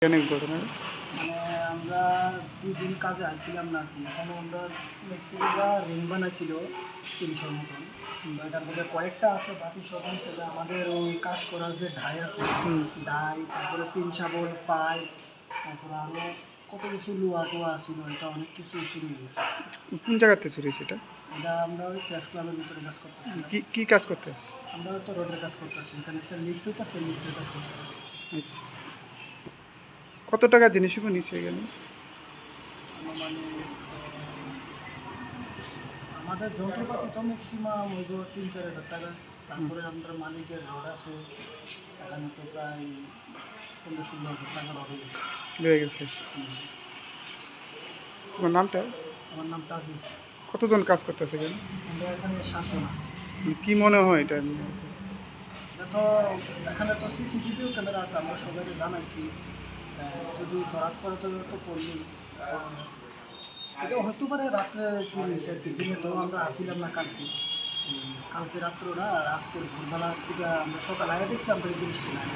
ঘটনা মানে আমরা 2 দিন কাজে আসছিলাম নাকি এখন আমরা মিস্ত্রিরা রিং বানাইছিল 300 মতন। তো এখান থেকে কয়েকটা আছে, বাকি সব ছেলে আমাদের ওই কাজ করার যে ঢাই আছে, ঢাই তারপরে পিন শাবল পাইপ, তারপরে আরও কত কিছু লোয়া টোয়া আসছিল, এটা অনেক কিছু চুরি হয়ে গেছে। কোন জায়গাতে চুরি হয়েছে এটা? এটা আমরা ওই প্রেস ক্লাবের ভিতরে কাজ করতেছি। কি কাজ করতে? আমরা হয়তো রোডের কাজ করতেছি, এখানে একটা লিফট হইতেছে, লিফটের কাজ করতেছি। আচ্ছা, কত টাকা জিনিসগুলো নিচে গেলে? মানে আমাদের যন্ত্রপাতি তো ম্যাক্সিমাম হইব 3-4 হাজার টাকা। তারপরে আমাদের মালিকের রড আছে, এখানে তো প্রায় 15-16 হাজার টাকা রড রয়ে গেছে। তোমার নামটা? আমার নাম তাজুল ইসলাম। কতজন কাজ করতেছে এখানে? আমরা এখানে 7 জন আছি। কি মনে হয় এটা? এটা তো এখানে তো সিসিটিভিও ক্যামেরা আছে, আমরা সবাইকে জানাইছি। যদি ধরার পরে তো পড়লি এটা হতে পারে রাত্রে চুরি হয়েছে আর কি। দিনে তো আমরা আসিলাম না কালকে, কালকে রাত্রটা আর আজকের ভোরবেলার দিকে আমরা সকাল আগে দেখছি আমাদের এই জিনিসটা নাই।